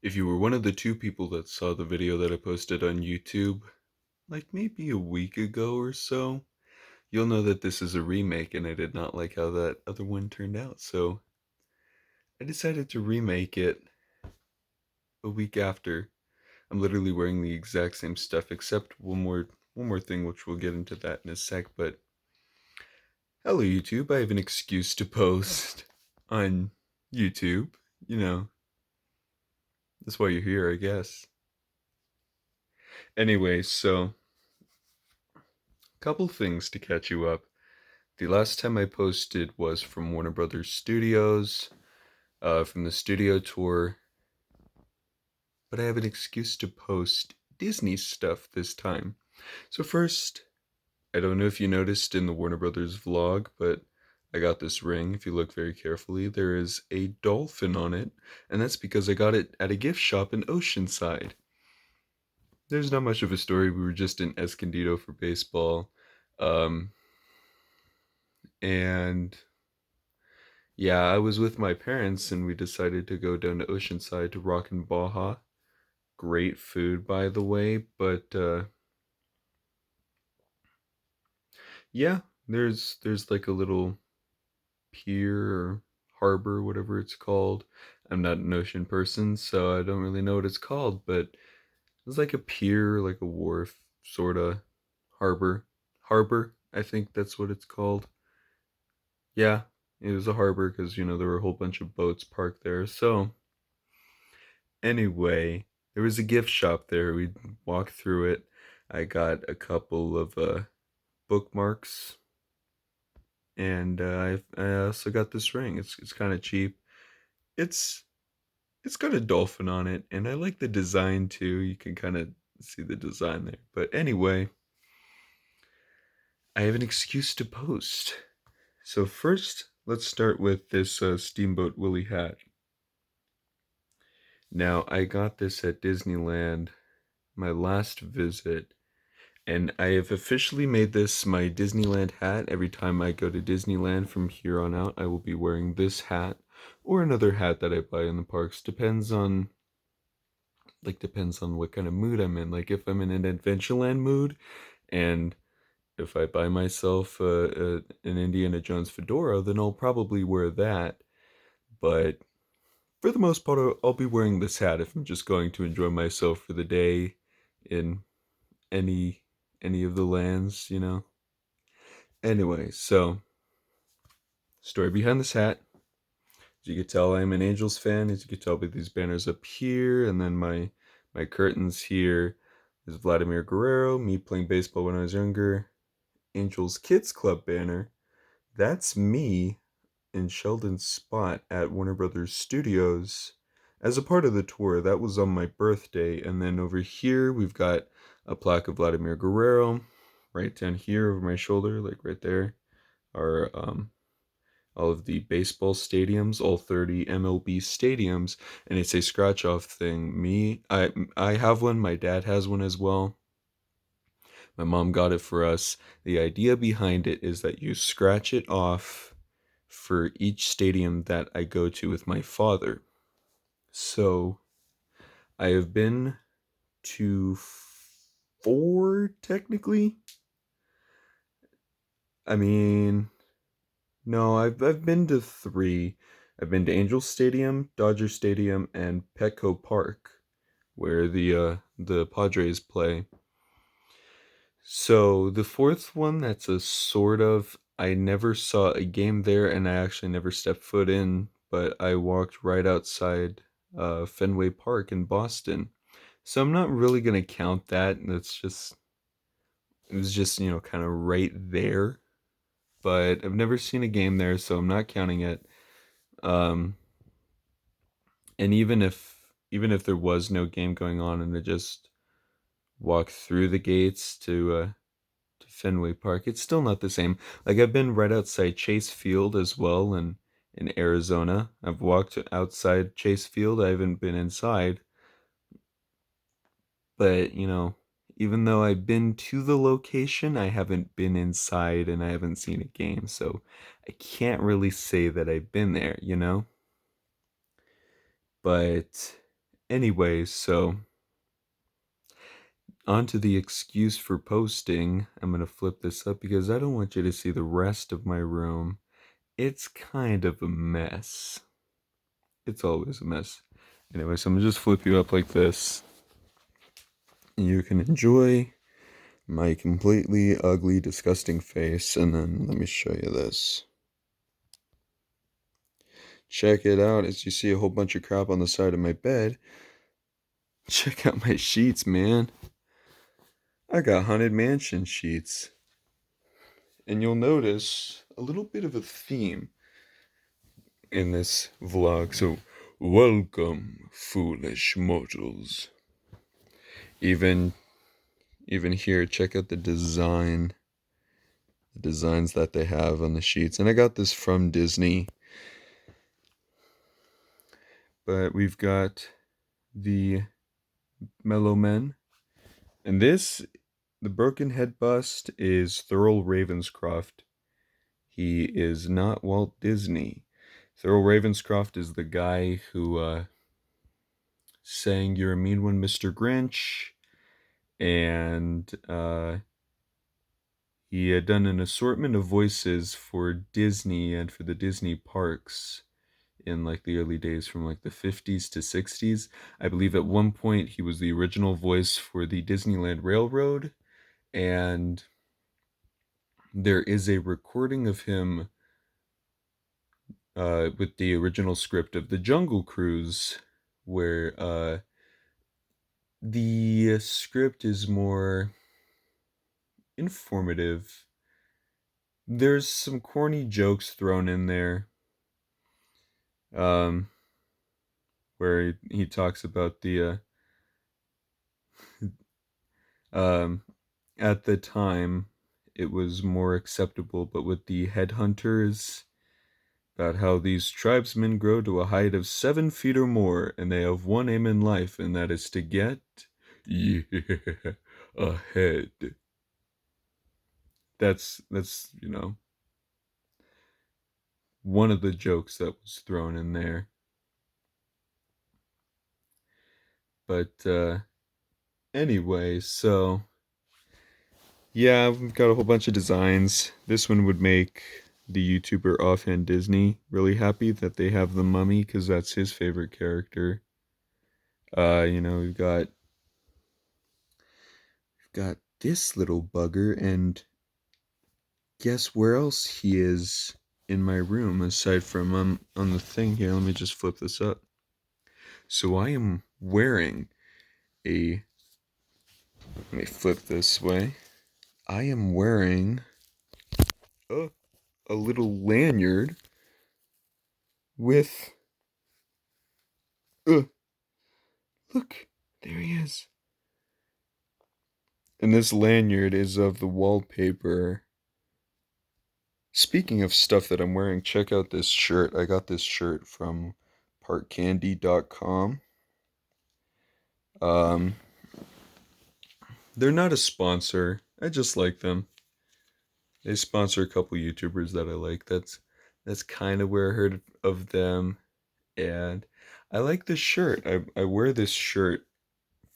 If you were one of the two people that saw the video that I posted on YouTube, like maybe a week ago or so, you'll know that this is a remake and I did not like how that other one turned out. So I decided to remake it a week after. I'm literally wearing the exact same stuff except one more thing which we'll get into that in a sec, but hello YouTube, I have an excuse to post on YouTube. You know, that's why you're here, I guess. Anyway, so couple things to catch you up. The last time I posted was from Warner Brothers Studios, from the studio tour, but I have an excuse to post Disney stuff this time. So first, I don't know if you noticed in the Warner Brothers vlog, but I got this ring. If you look very carefully, there is a dolphin on it, and that's because I got it at a gift shop in Oceanside. There's not much of a story. We were just in Escondido for baseball, um, and yeah, I was with my parents and we decided to go down to Oceanside to Rockin' Baja. Great food, by the way, but yeah, there's like a little pier or harbor, whatever it's called. I'm not an ocean person, so I don't really know what it's called, but it's like a pier, like a wharf, sorta harbor. Harbor, I think that's what it's called. Yeah, it was a harbor because there were a whole bunch of boats parked there. So anyway, there was a gift shop there. We walked through it. I got a couple of bookmarks, and I also got this ring. It's kind of cheap. It's it's got a dolphin on it, and I like the design too. You can kind of see the design there. But anyway, I have an excuse to post. So first, let's start with this Steamboat Willie hat. Now, I got this at Disneyland, my last visit, and I have officially made this my Disneyland hat. Every time I go to Disneyland from here on out, I will be wearing this hat or another hat that I buy in the parks. Depends on what kind of mood I'm in. Like if I'm in an Adventureland mood and if I buy myself an Indiana Jones fedora, then I'll probably wear that. But for the most part, I'll be wearing this hat if I'm just going to enjoy myself for the day in any any of the lands. Anyway, so story behind this hat. As you can tell, I'm an Angels fan. As you can tell by these banners up here, and then my curtains here is Vladimir Guerrero, me playing baseball when I was younger. Angels Kids Club banner. That's me in Sheldon's spot at Warner Brothers Studios as a part of the tour. That was on my birthday. And then over here, we've got a plaque of Vladimir Guerrero. Right down here over my shoulder, like right there, are all of the baseball stadiums, all 30 MLB stadiums, and it's a scratch off thing. I have one, my dad has one as well. My mom got it for us. The idea behind it is that you scratch it off for each stadium that I go to with my father. So I have been to four technically. I mean, no, I've been to three. I've been to Angel Stadium, Dodger Stadium, and Petco Park, where the Padres play. So the fourth one, that's a sort of. I never saw a game there, and I actually never stepped foot in, but I walked right outside Fenway Park in Boston. So I'm not really gonna count that. That's just it was just kind of right there, but I've never seen a game there, so I'm not counting it. Um, and even if there was no game going on and I just walked through the gates to Fenway Park, it's still not the same. Like I've been right outside Chase Field as well in Arizona. I've walked outside Chase Field. I haven't been inside, but even though I've been to the location, I haven't been inside and I haven't seen a game. So I can't really say that I've been there. But Anyway, so on to the excuse for posting. I'm going to flip this up because I don't want you to see the rest of my room. It's kind of a mess. It's always a mess. Anyway, so I'm going to just flip you up like this. You can enjoy my completely ugly, disgusting face, and then let me show you this. Check it out. As you see a whole bunch of crap on the side of my bed, check out my sheets, man. I got Haunted Mansion sheets. And you'll notice a little bit of a theme in this vlog. So, welcome, foolish mortals. Even here, check out the designs that they have on the sheets. And I got this from Disney. But we've got the Mellow Men. And this, the broken head bust, is Thurl Ravenscroft. He is not Walt Disney. Thurl Ravenscroft is the guy who sang "You're a Mean One, Mr. Grinch," and he had done an assortment of voices for Disney and for the Disney parks in like the early days from like the 50s to 60s. I believe at one point he was the original voice for the Disneyland Railroad, and there is a recording of him with the original script of the Jungle Cruise, where the script is more informative. There's some corny jokes thrown in there, um, where he talks about the at the time it was more acceptable, but with the headhunters, about how these tribesmen grow to a height of 7 feet or more, and they have one aim in life, and that is to get, yeah, ahead. That's one of the jokes that was thrown in there. But anyway, so yeah, we've got a whole bunch of designs. This one would make the YouTuber Offhand Disney really happy that they have the mummy, because that's his favorite character. We've got this little bugger, and guess where else he is in my room aside from on the thing here. Let me just flip this up. So I am wearing let me flip this way. I am wearing a little lanyard with look, there he is. And this lanyard is of the wallpaper. Speaking of stuff that I'm wearing, check out this shirt. I got this shirt from parkcandy.com. They're not a sponsor. I just like them. They sponsor a couple YouTubers that I like. That's kind of where I heard of them. And I like this shirt. I wear this shirt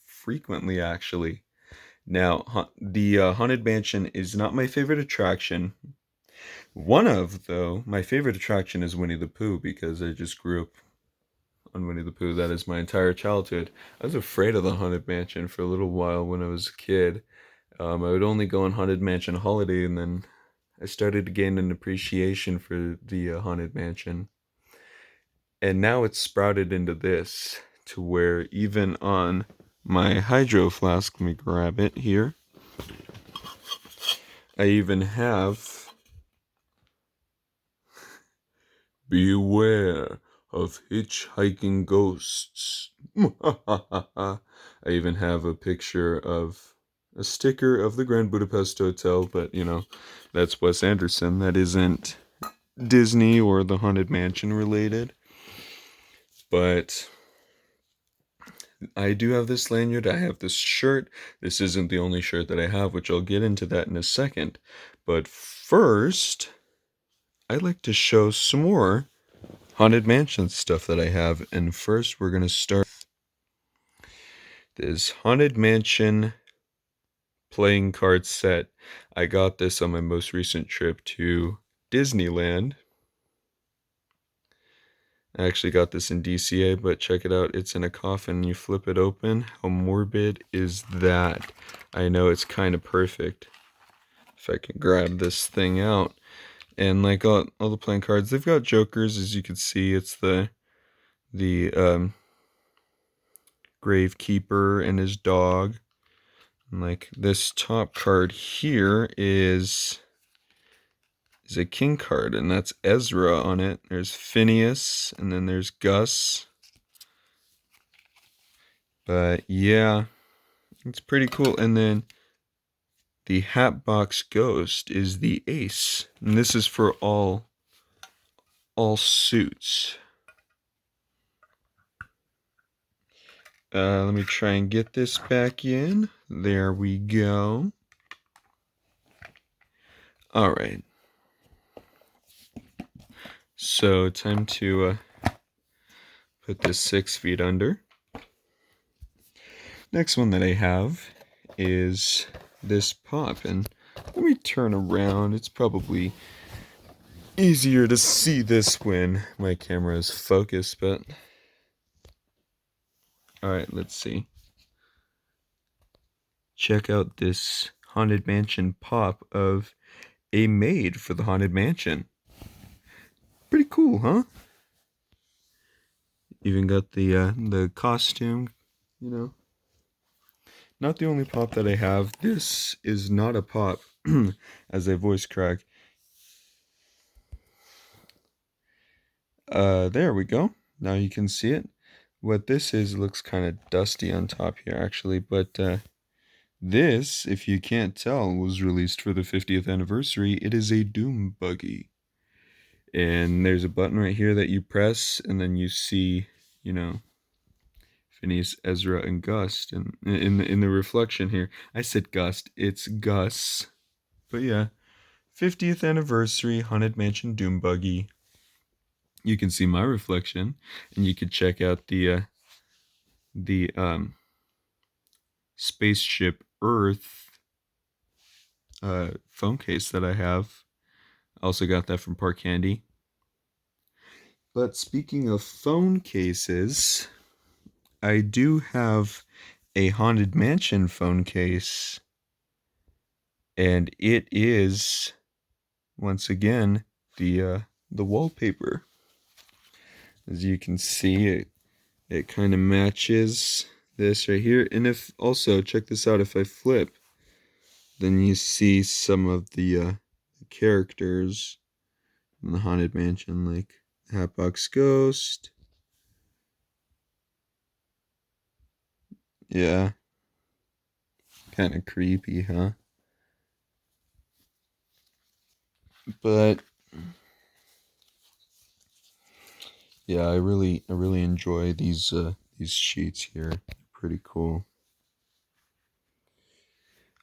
frequently, actually. Now, the Haunted Mansion is not my favorite attraction. My favorite attraction is Winnie the Pooh, because I just grew up on Winnie the Pooh. That is my entire childhood. I was afraid of the Haunted Mansion for a little while when I was a kid. I would only go on Haunted Mansion holiday, and then I started to gain an appreciation for the Haunted Mansion. And now it's sprouted into this, to where even on my hydro flask, let me grab it here, I even have "Beware of hitchhiking ghosts." I even have a picture of a sticker of the Grand Budapest Hotel, but that's Wes Anderson. That isn't Disney or the Haunted Mansion related. But I do have this lanyard. I have this shirt. This isn't the only shirt that I have, which I'll get into that in a second. But first, I'd like to show some more Haunted Mansion stuff that I have. And first, we're going to start this Haunted Mansion playing card set. I got this on my most recent trip to Disneyland. I actually got this in DCA, but check it out. It's in a coffin. You flip it open. How morbid is that? I know it's kind of perfect. If I can grab this thing out. And like all the playing cards, they've got jokers, as you can see. It's the Gravekeeper and his dog. And like this top card here is a king card, and that's Ezra on it. There's Phineas, and then there's Gus. But yeah, it's pretty cool. And then the Hatbox Ghost is the ace, and this is for all suits. Let me try and get this back in. There we go. All right. So time to put this 6 feet under. Next one that I have is this pop, and let me turn around. It's probably easier to see this when my camera is focused, but all right, let's see. Check out this Haunted Mansion pop of a maid for the Haunted Mansion. Pretty cool, huh? Even got the costume, you know. Not the only pop that I have. This is not a pop, as I voice crack. There we go. Now you can see it. What this is looks kind of dusty on top here, actually, but this, if you can't tell, was released for the 50th anniversary. It is a Doom buggy. And there's a button right here that you press, and then you see, you know, Phineas, Ezra, and Gust. And in the reflection here, I said Gust, it's Gus. But yeah, 50th anniversary Haunted Mansion Doom buggy. You can see my reflection, and you can check out the spaceship Earth phone case that I have. I also got that from Park Candy. But speaking of phone cases, I do have a Haunted Mansion phone case, and it is once again the wallpaper. As you can see, it kind of matches this right here. And if also, check this out, if I flip, then you see some of the characters in the Haunted Mansion, like Hatbox Ghost. Yeah. Kind of creepy, huh? But yeah, I really enjoy these sheets here. Pretty cool.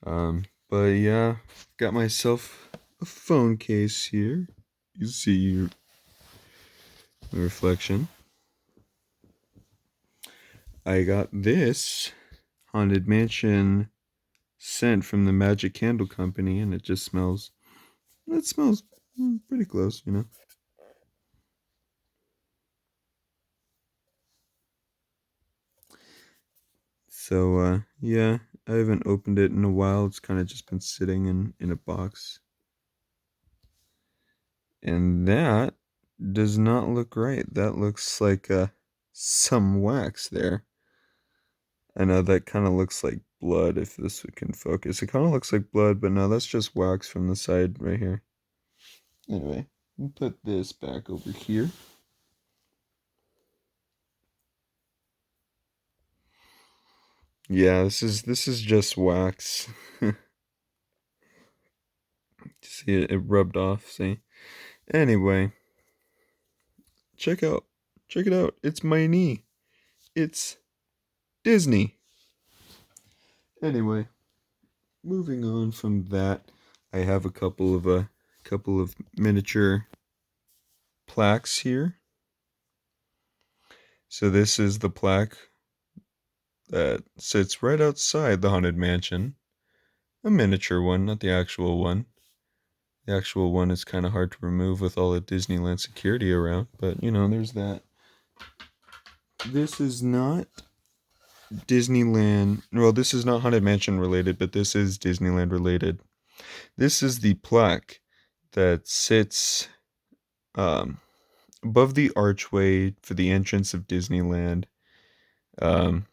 But yeah, got myself a phone case here. You see your reflection. I got this Haunted Mansion scent from the Magic Candle Company, and it just smells. It smells pretty close, you know. So yeah, I haven't opened it in a while. It's kind of just been sitting in a box. And that does not look right. That looks like some wax there. I know that kind of looks like blood, if this can focus. It kind of looks like blood, but no, that's just wax from the side right here. Anyway, we'll put this back over here. Yeah, this is just wax. See, it rubbed off, see? Anyway, check it out. It's my knee. It's Disney. Anyway, moving on from that, I have a couple of miniature plaques here. So this is the plaque that sits right outside the Haunted Mansion. A miniature one, not the actual one. The actual one is kind of hard to remove with all the Disneyland security around, but there's that. This is not Disneyland. Well, this is not Haunted Mansion related, but this is Disneyland related. This is the plaque that sits above the archway for the entrance of Disneyland. Um,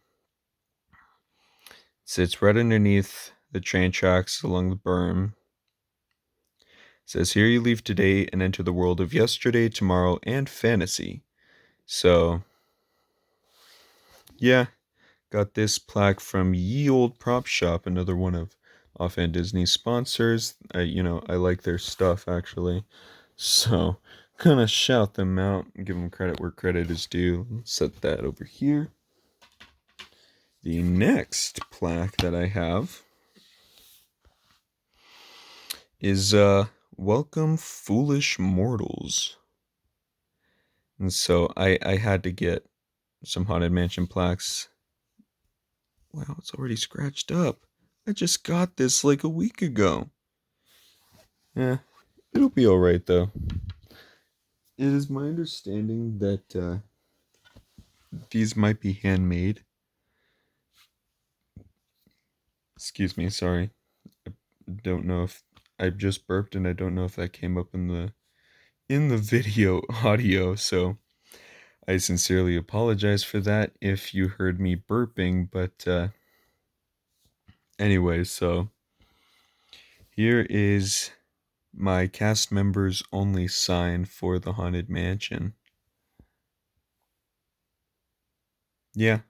sits right underneath the train tracks along the berm. It says, "Here you leave today and enter the world of yesterday, tomorrow, and fantasy." So, yeah, got this plaque from Ye Old Prop Shop, another one of Offhand Disney sponsors. I like their stuff actually. So, gonna shout them out and give them credit where credit is due. Set that over here. The next plaque that I have is Welcome Foolish Mortals. And so I had to get some Haunted Mansion plaques. Wow, it's already scratched up. I just got this like a week ago. Yeah, it'll be alright though. It is my understanding that these might be handmade. Excuse me, sorry. I don't know if I just burped and I don't know if that came up in the video audio, so I sincerely apologize for that if you heard me burping, but anyway, so here is my cast members only sign for the Haunted Mansion. Yeah,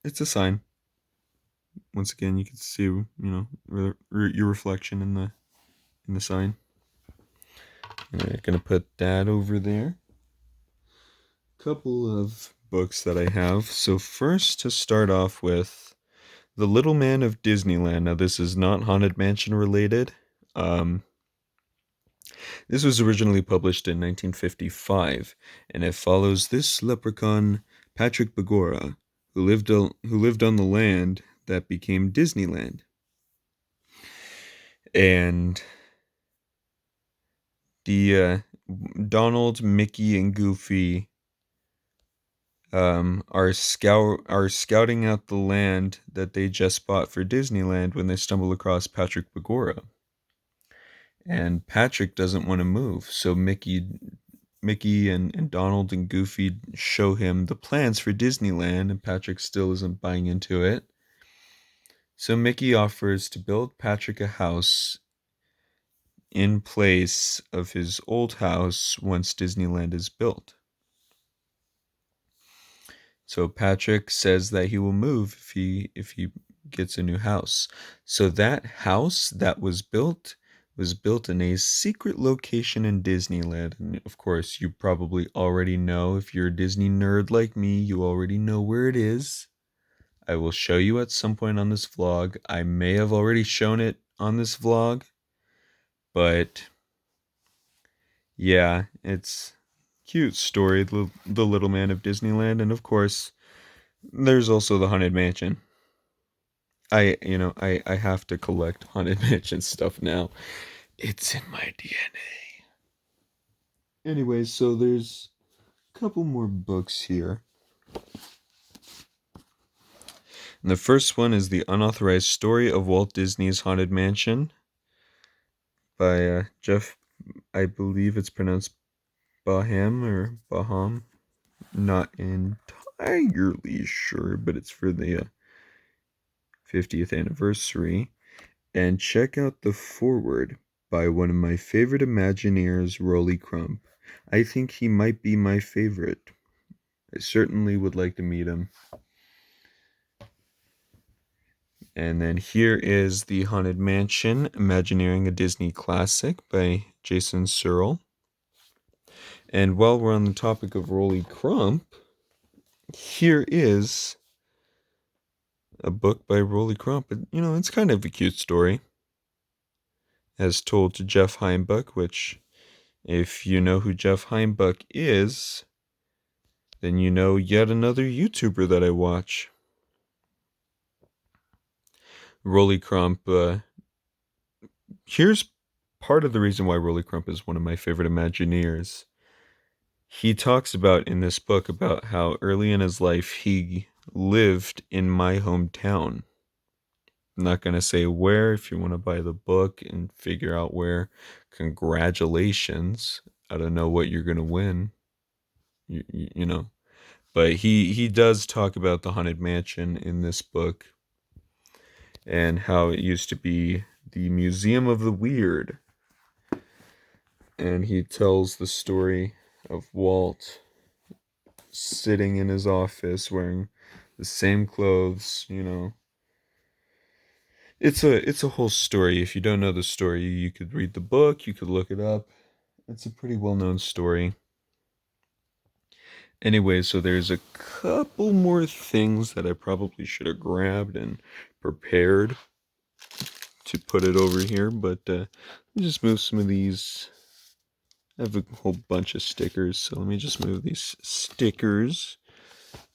it's a sign. Once again, you can see, your reflection in the sign. I'm gonna put that over there. Couple of books that I have. So first, to start off with, The Little Man of Disneyland. Now, this is not Haunted Mansion related. This was originally published in 1955, and it follows this leprechaun, Patrick Begora, who lived on the land that became Disneyland. And the Donald, Mickey, and Goofy are scouting out the land that they just bought for Disneyland when they stumble across Patrick Begora. And Patrick doesn't want to move, so Mickey and Donald and Goofy show him the plans for Disneyland, and Patrick still isn't buying into it. So Mickey offers to build Patrick a house in place of his old house once Disneyland is built. So Patrick says that he will move if he gets a new house. So that house that was built in a secret location in Disneyland. And of course, you probably already know, if you're a Disney nerd like me, you already know where it is. I will show you at some point on this vlog. I may have already shown it on this vlog, but yeah, it's cute story, the Little Man of Disneyland. And of course, there's also the Haunted Mansion. I have to collect Haunted Mansion stuff now. It's in my DNA. Anyways, so there's a couple more books here. And the first one is The Unauthorized Story of Walt Disney's Haunted Mansion by Jeff, I believe it's pronounced Baham or Baham. Not entirely sure, but it's for the 50th anniversary. And check out the foreword by one of my favorite Imagineers, Rolly Crump. I think he might be my favorite. I certainly would like to meet him. And then here is The Haunted Mansion, Imagineering a Disney Classic by Jason Searle. And while we're on the topic of Rolly Crump, here is a book by Rolly Crump. It's kind of a cute story, as told to Jeff Heimbuck, which, if you know who Jeff Heimbuck is, then you know yet another YouTuber that I watch. Rolly Crump. Here's part of the reason why Rolly Crump is one of my favorite Imagineers. He talks about in this book about how early in his life he lived in my hometown. I'm not going to say where. If you want to buy the book and figure out where, congratulations. I don't know what you're going to win. You know. But he does talk about the Haunted Mansion in this book and how it used to be the Museum of the Weird. And he tells the story of Walt sitting in his office wearing the same clothes, you know. It's a whole story. If you don't know the story, you could read the book, you could look it up. It's a pretty well-known story. Anyway, so there's a couple more things that I probably should have grabbed and prepared to put it over here, but let me just move some of these. I have a whole bunch of stickers, so let me just move these stickers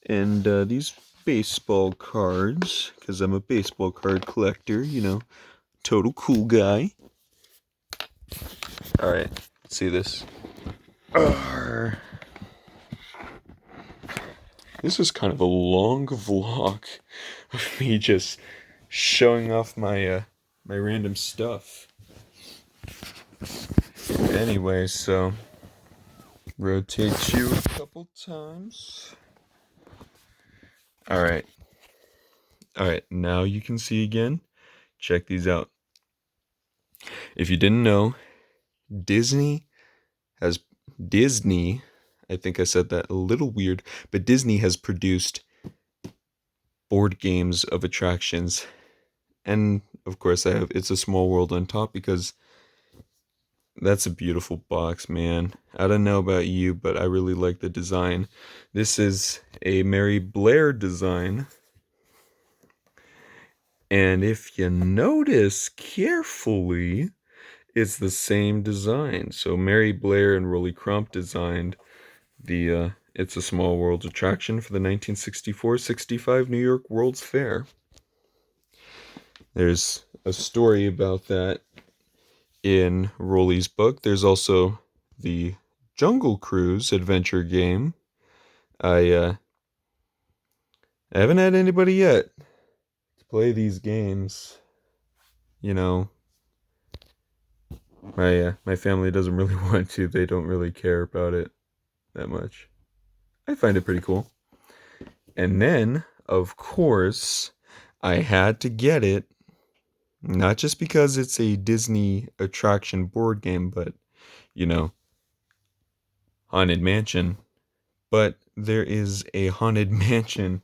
and these baseball cards, because I'm a baseball card collector, you know, total cool guy. Alright, let's see this. Arr. This is kind of a long vlog of me just showing off my my random stuff. Anyway, so rotate you a couple times. Alright. Alright, now you can see again. Check these out. If you didn't know, Disney, I think I said that a little weird, but Disney has produced board games of attractions. And of course, I have It's a Small World on top because that's a beautiful box, man. I don't know about you, but I really like the design. This is a Mary Blair design. And if you notice carefully, it's the same design. So Mary Blair and Rolly Crump designed the It's a Small World attraction for the 1964-65 New York World's Fair. There's a story about that in Rolly's book. There's also the Jungle Cruise adventure game. I haven't had anybody yet to play these games. You know, my family doesn't really want to. They don't really care about it that much. I find it pretty cool. And then, of course, I had to get it, not just because it's a Disney attraction board game, but, you know, Haunted Mansion. But there is a Haunted Mansion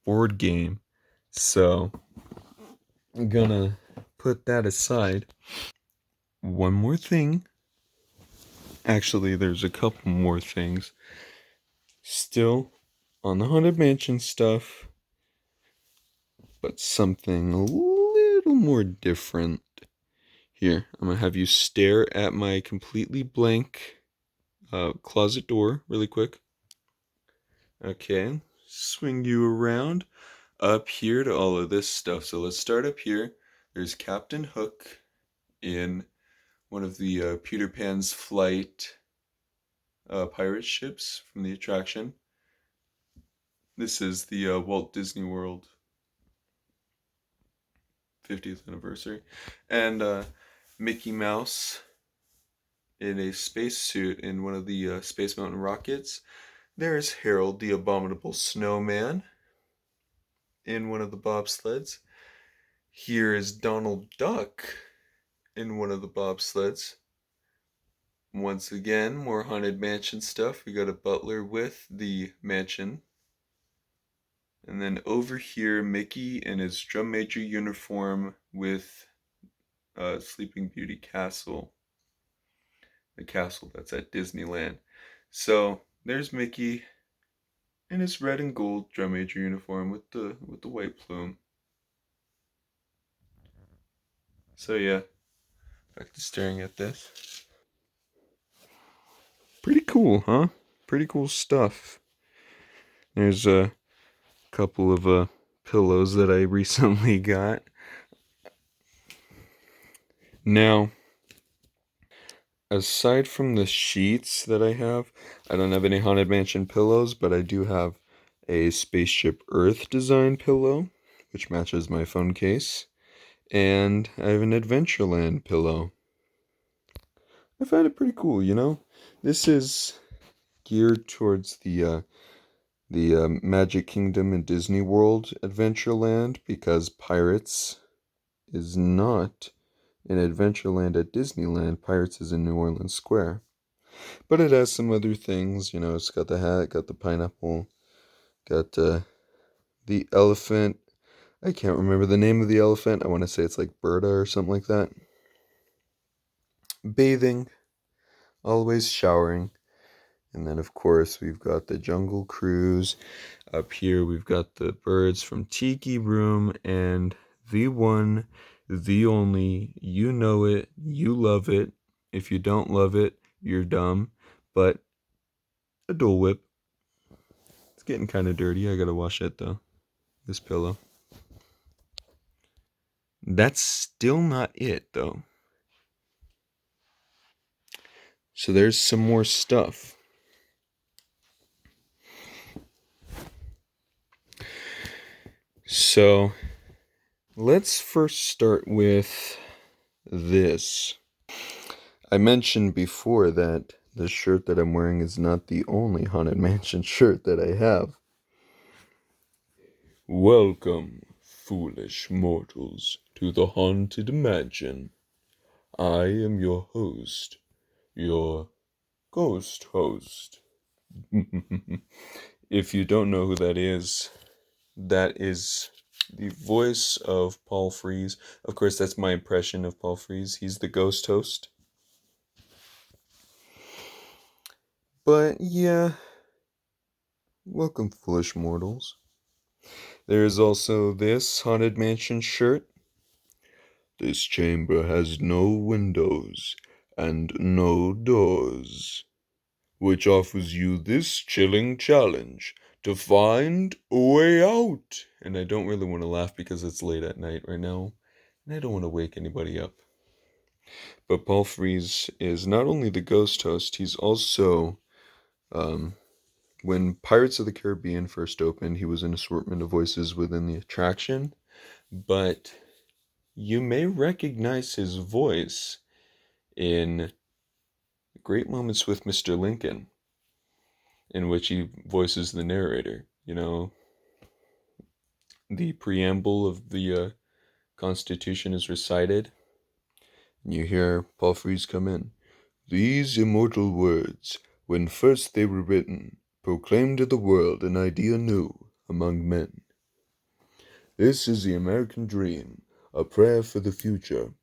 board game. So, I'm gonna put that aside. One more thing. Actually, there's a couple more things. Still on the Haunted Mansion stuff, but something a little more different. Here, I'm gonna have you stare at my completely blank closet door really quick. Okay, swing you around up here to all of this stuff. So let's start up here. There's Captain Hook in one of the Peter Pan's flight pirate ships from the attraction. This is the Walt Disney World 50th anniversary. And Mickey Mouse in a spacesuit in one of the Space Mountain rockets. There's Harold the Abominable Snowman in one of the bobsleds. Here is Donald Duck in one of the bobsleds. Once again, more Haunted Mansion stuff. We got a butler with the mansion. And then over here, Mickey in his drum major uniform with Sleeping Beauty Castle. The castle that's at Disneyland. So there's Mickey in his red and gold drum major uniform with the white plume. So yeah, back to staring at this. Pretty cool, huh? Pretty cool stuff. There's a couple of pillows that I recently got. Now, aside from the sheets that I don't have any Haunted Mansion pillows, but I do have a Spaceship Earth design pillow, which matches my phone case, and I have an Adventureland pillow. I find it pretty cool, you know? This is geared towards the Magic Kingdom and Disney World Adventureland, because Pirates is not in Adventureland at Disneyland. Pirates is in New Orleans Square. But it has some other things, you know, it's got the hat, got the pineapple, got the elephant. I can't remember the name of the elephant. I want to say it's like Berta or something like that. Bathing, always showering. And then, of course, we've got the Jungle Cruise. Up here, we've got the birds from Tiki Room, and the one, the only, you know it, you love it. If you don't love it, you're dumb. But a Dole Whip. It's getting kind of dirty. I gotta wash it though. This pillow. That's still not it though. So there's some more stuff. So let's first start with this. I mentioned before that the shirt that I'm wearing is not the only Haunted Mansion shirt that I have. Welcome, foolish mortals, to the Haunted Mansion. I am your host, your ghost host. If you don't know who that is the voice of Paul Frees. Of course, that's my impression of Paul Frees. He's the ghost host. But yeah, welcome, foolish mortals. There is also this Haunted Mansion shirt. This chamber has no windows and no doors, which offers you this chilling challenge to find a way out. And I don't really want to laugh because it's late at night right now, and I don't want to wake anybody up. But Paul Frees is not only the ghost host, he's also, when Pirates of the Caribbean first opened, he was an assortment of voices within the attraction. But you may recognize his voice in Great Moments with Mr. Lincoln, in which he voices the narrator. You know, the preamble of the Constitution is recited, and you hear Paul Frees come in. These immortal words, when first they were written, proclaimed to the world an idea new among men. This is the American dream, a prayer for the future,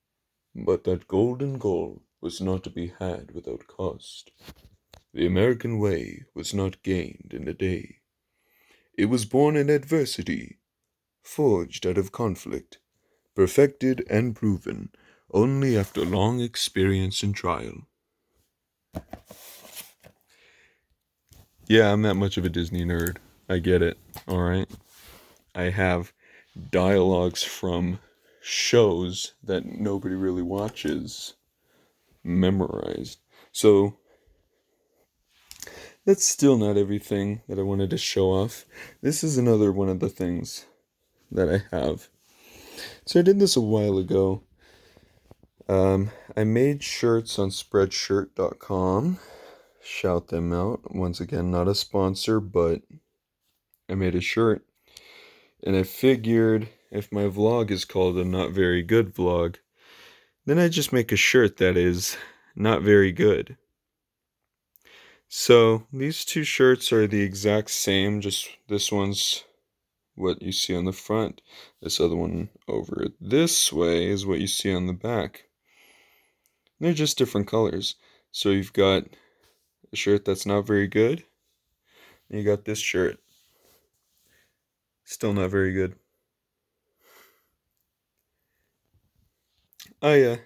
but that golden goal was not to be had without cost. The American way was not gained in a day. It was born in adversity, forged out of conflict, perfected and proven only after long experience and trial. Yeah, I'm that much of a Disney nerd. I get it, alright? I have dialogues from shows that nobody really watches memorized. So, that's still not everything that I wanted to show off. This is another one of the things that I have. So I did this a while ago. I made shirts on Spreadshirt.com. Shout them out. Once again, not a sponsor, but I made a shirt. And I figured if my vlog is called a not very good vlog, then I just make a shirt that is not very good. So these two shirts are the exact same, just this one's what you see on the front. This other one over this way is what you see on the back. They're just different colors. So you've got a shirt that's not very good, and you got this shirt. Still not very good. I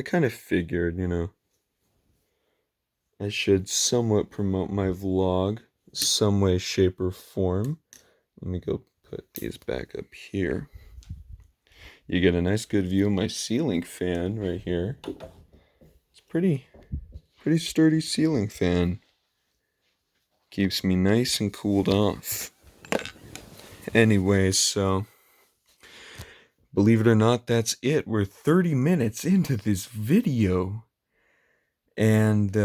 kind of figured, you know, I should somewhat promote my vlog, some way, shape, or form. Let me go put these back up here. You get a nice good view of my ceiling fan right here. It's pretty sturdy ceiling fan. Keeps me nice and cooled off. Anyway, so believe it or not, that's it. We're 30 minutes into this video. And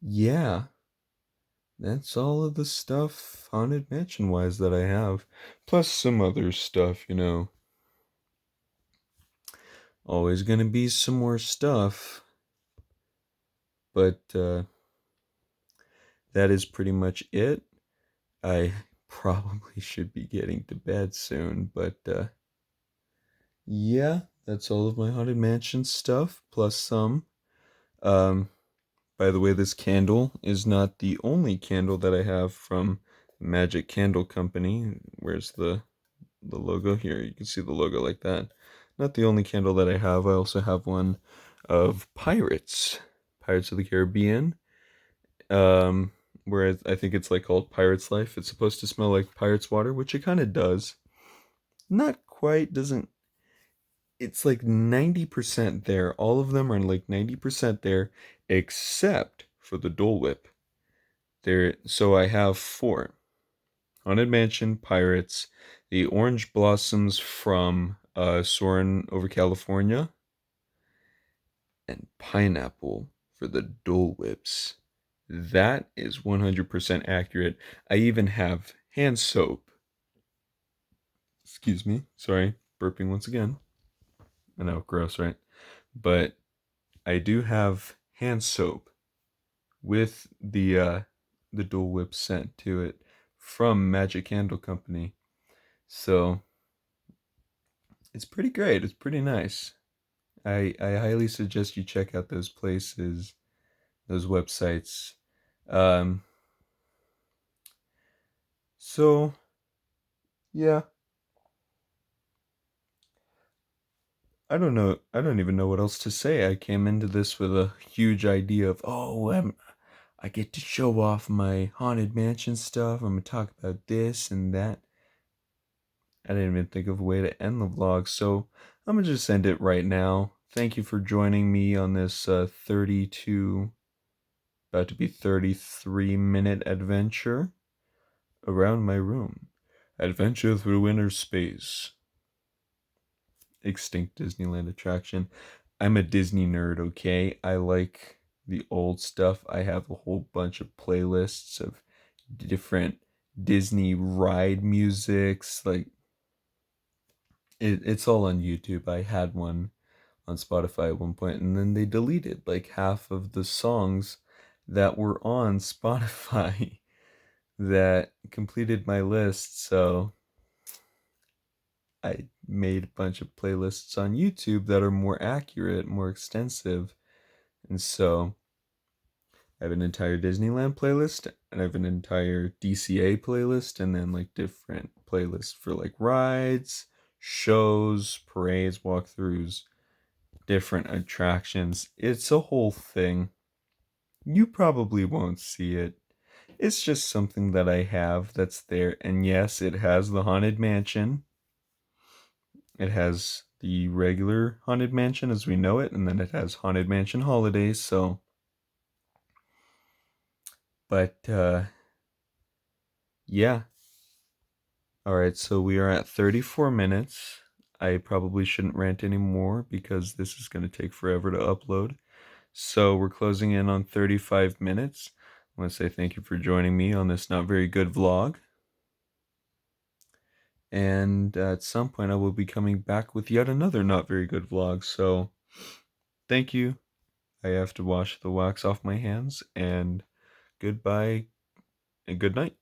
yeah, that's all of the stuff Haunted Mansion wise that I have. Plus some other stuff, you know. Always gonna be some more stuff. But that is pretty much it. I probably should be getting to bed soon, but yeah, that's all of my Haunted Mansion stuff, plus some. Um, by the way, this candle is not the only candle that I have from Magic Candle Company. Where's the logo here? You can see the logo like that. Not the only candle that I have. I also have one of Pirates of the Caribbean. Um, where I think it's like called Pirate's Life. It's supposed to smell like pirate's water, which it kind of does. Not quite, doesn't. It's like 90% there. All of them are like 90% there, except for the Dole Whip. There, so I have four: Haunted Mansion, Pirates, the Orange Blossoms from Soarin' over California, and Pineapple for the Dole Whips. That is 100% accurate. I even have hand soap. Excuse me. Sorry, burping once again. I know, gross, right? But I do have hand soap with the Dole Whip scent to it from Magic Candle Company. So it's pretty great. It's pretty nice. I highly suggest you check out those places, those websites. Um, so yeah, I don't know. I don't even know what else to say. I came into this with a huge idea of, oh, I get to show off my Haunted Mansion stuff. I'm gonna talk about this and that. I didn't even think of a way to end the vlog, so I'm gonna just end it right now. Thank you for joining me on this 32, about to be 33-minute adventure around my room. Adventure through inner space. Extinct Disneyland attraction. I'm a Disney nerd, okay? I like the old stuff. I have a whole bunch of playlists of different Disney ride musics. Like, it's all on YouTube. I had one on Spotify at one point, and then they deleted like half of the songs that were on Spotify that completed my list. So I made a bunch of playlists on YouTube that are more accurate, more extensive. And so I have an entire Disneyland playlist, and I have an entire DCA playlist, and then like different playlists for like rides, shows, parades, walkthroughs, different attractions. It's a whole thing. You probably won't see it. It's just something that I have that's there. And yes, it has the Haunted Mansion. It has the regular Haunted Mansion as we know it, and then it has Haunted Mansion Holidays. So, but yeah. All right, so we are at 34 minutes. I probably shouldn't rant anymore because this is going to take forever to upload. So we're closing in on 35 minutes. I want to say thank you for joining me on this not very good vlog. And at some point I will be coming back with yet another not very good vlog. So thank you. I have to wash the wax off my hands, and goodbye and good night.